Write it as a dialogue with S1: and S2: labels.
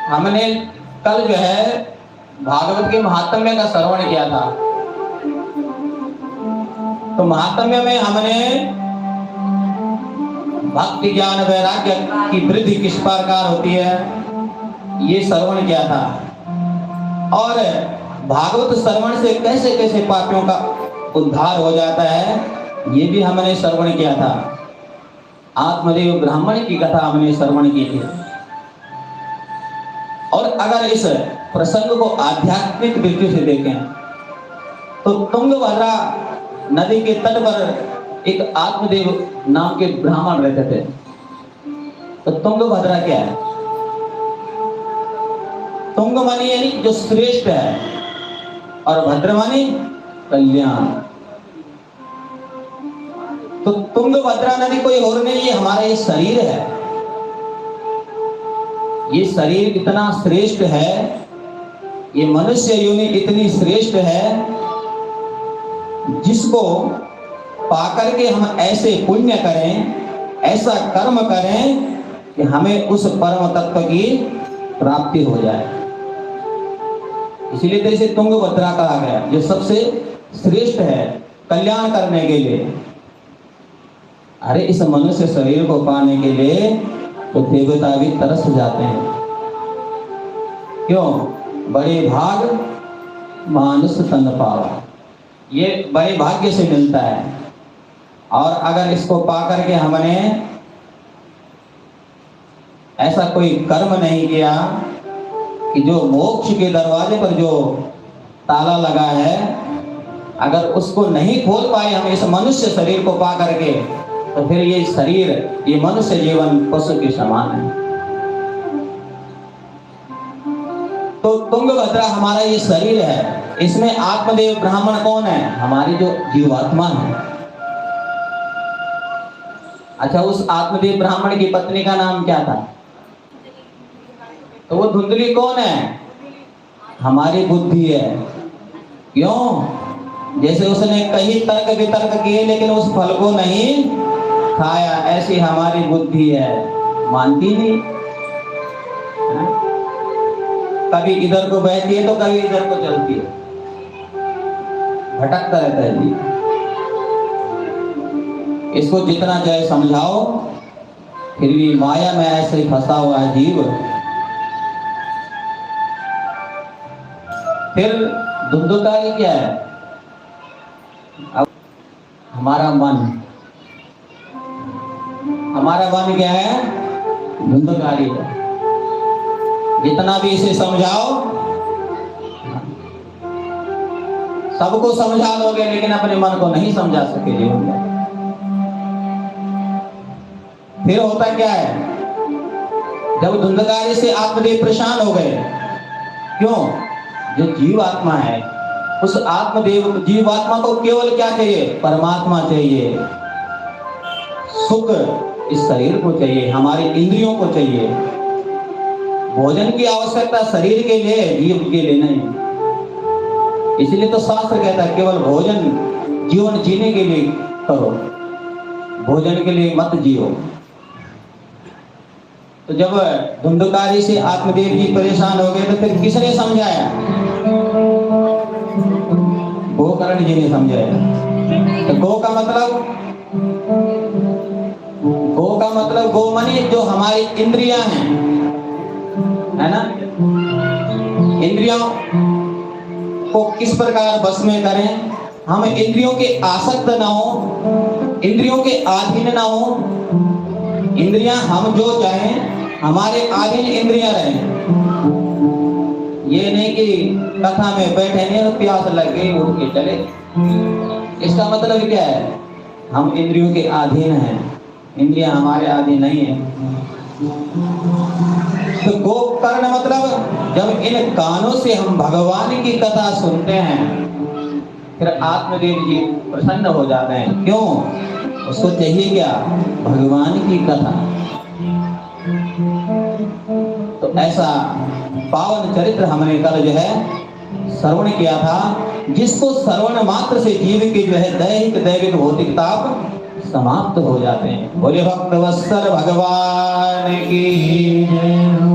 S1: हमने कल जो है भागवत के महात्म्य का श्रवण किया था। तो महात्म्य में हमने भक्ति ज्ञान वैराग्य की वृद्धि किस प्रकार होती है ये श्रवण किया था, और भागवत श्रवण से कैसे कैसे पापियों का उद्धार हो जाता है ये भी हमने श्रवण किया था। आत्मदेव ब्राह्मण की कथा हमने श्रवण की थी। और अगर इस प्रसंग को आध्यात्मिक दृष्टि से देखें तो तुंगभद्रा नदी के तट पर एक आत्मदेव नाम के ब्राह्मण रहते थे। तो तुंगभद्रा क्या है? तुंग मानी यानी जो श्रेष्ठ है, और भद्र मानी कल्याण। तो तुंगभद्रा नदी कोई और नहीं, ये हमारा ये शरीर है। ये शरीर इतना श्रेष्ठ है, ये मनुष्य योनि इतनी श्रेष्ठ है, जिसको पाकर के हम ऐसे पुण्य करें, ऐसा कर्म करें कि हमें उस परम तत्व की प्राप्ति हो जाए। इसलिए तो इसे तुंगभद्रा कहा गया, जो सबसे श्रेष्ठ है कल्याण करने के लिए। अरे इस मनुष्य शरीर को पाने के लिए तो देवता भी तरस जाते हैं। क्यों? बड़े भाग मानुष तन पावा, ये बड़े भाग्य से मिलता है। और अगर इसको पाकर के हमने ऐसा कोई कर्म नहीं किया कि जो मोक्ष के दरवाजे पर जो ताला लगा है, अगर उसको नहीं खोल पाए हम इस मनुष्य शरीर को पा करके, तो फिर ये शरीर, ये मनुष्य जीवन पशु के समान है। तो तुंगभद्रा हमारा ये शरीर है, इसमें आत्मदेव ब्राह्मण कौन है? हमारी जो जीवात्मा है। अच्छा, उस आत्मदेव ब्राह्मण की पत्नी का नाम क्या था? तो वो धुंधली कौन है? हमारी बुद्धि है। क्यों? जैसे उसने कई तर्क वितर्क किए लेकिन उस फल को नहीं खाया, ऐसी हमारी बुद्धि है, मानती नहीं। कभी इधर को बहती है तो कभी इधर को चलती है, भटकता रहता है जी। इसको जितना चाहे समझाओ फिर भी माया में ऐसे ही फंसा हुआ है जीव। फिर धुंधकारी क्या है? अब हमारा मन क्या है? धुंधकारी है। जितना भी इसे समझाओ, सबको समझा लोगे लेकिन अपने मन को नहीं समझा सके जीवन में। फिर होता क्या है? जब धुंधकारी से आत्मदेव परेशान हो गए, क्यों? जो जीवात्मा है, उस आत्मदेव जीवात्मा को केवल क्या चाहिए? परमात्मा चाहिए, सुख इस शरीर को चाहिए, हमारी इंद्रियों को चाहिए। भोजन की आवश्यकता शरीर के लिए, जीव के लिए नहीं। इसलिए तो शास्त्र कहता है केवल भोजन जीवन जीने के लिए करो, भोजन के लिए मत जियो। तो जब धुंधकारी से आत्मदेव जी परेशान हो गए तो फिर किसने समझाया? गोकर्ण जी ने समझाया। तो गो का मतलब गो मानी जो हमारी इंद्रियां हैं, है ना? इंद्रियों को किस प्रकार बस में करें? हम इंद्रियों के आसक्त ना हो, इंद्रियों के अधीन ना हो। इंद्रियां हम जो चाहें हमारे अधीन इंद्रियां रहें। ये नहीं कि कथा में बैठे नहीं और प्यास लग गई उठ के चले। इसका मतलब क्या है? हम इंद्रियों के अधीन हैं, इंद्रियां हमारे अधीन नहीं है। तो गोकर्ण मतलब जब इन कानों से हम भगवान की कथा सुनते हैं, फिर आत्मदेव जी प्रसन्न हो जाते हैं। क्यों? उसको चाहिए क्या? भगवान की कथा। तो ऐसा पावन चरित्र हमने कल जो है श्रवण किया था, जिसको श्रवण मात्र से जीव के जो है दैहिक दैविक भौतिक ताप समाप्त हो जाते हैं। बोले भक्त वत्सल भगवान की जय।